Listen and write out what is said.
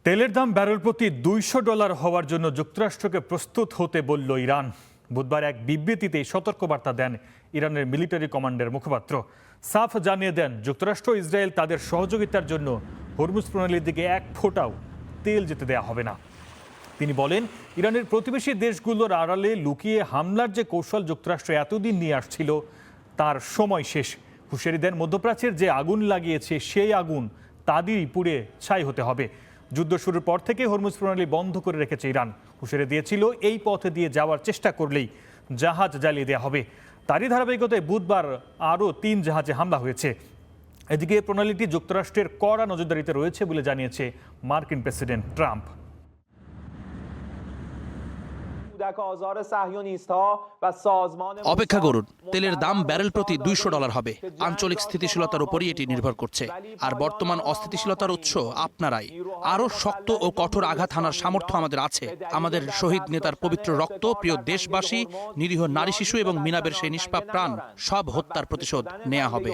তেলের দাম ব্যারেল প্রতি $200 হওয়ার জন্য যুক্তরাষ্ট্রকে প্রস্তুত হতে বলল ইরান। বুধবার এক বিবৃতিতে সতর্কবার্তা দেন ইরানের মিলিটারি কমান্ডের মুখপাত্র। সাফ জানিয়ে দেন, যুক্তরাষ্ট্র ইসরায়েল তাদের সহযোগিতার জন্য হরমুজ প্রণালীর দিকে এক ফোঁটাও তেল যেতে দেওয়া হবে না। তিনি বলেন, ইরানের প্রতিবেশী দেশগুলোর আড়ালে লুকিয়ে হামলার যে কৌশল যুক্তরাষ্ট্র এতদিন নিয়ে আসছিল তার সময় শেষ। হুঁশিয়ারি দেন, মধ্যপ্রাচ্যের যে আগুন লাগিয়েছে সেই আগুন তাদেরই পুড়ে ছাই হতে হবে। যুদ্ধ শুরুর পর থেকে হরমুজ প্রণালী বন্ধ করে রেখেছে ইরান। হুঁশিয়ারি দিয়েছিল, এই পথে দিয়ে যাওয়ার চেষ্টা করলেই জাহাজ জ্বালিয়ে দেওয়া হবে। তারই ধারাবাহিকতায় বুধবার আরও 3 জাহাজে হামলা হয়েছে। এদিকে প্রণালীটি যুক্তরাষ্ট্রের কড়া নজরদারিতে রয়েছে বলে জানিয়েছে মার্কিন প্রেসিডেন্ট ট্রাম্প। অপেক্ষা করুন, তেলের দাম ব্যারেল প্রতি $200 হবে। আঞ্চলিক স্থিতিশীলতার উপরই এটি নির্ভর করছে। আর বর্তমান অস্থিতিশীলতার উৎস আপনারাই। আরও শক্ত ও কঠোর আঘাত হানার সামর্থ্য আমাদের আছে। আমাদের শহীদ নেতার পবিত্র রক্ত, প্রিয় দেশবাসী, নিরীহ নারী শিশু এবং মিনাবের সেই নিষ্পাপ প্রাণ, সব হত্যার প্রতিশোধ নেওয়া হবে।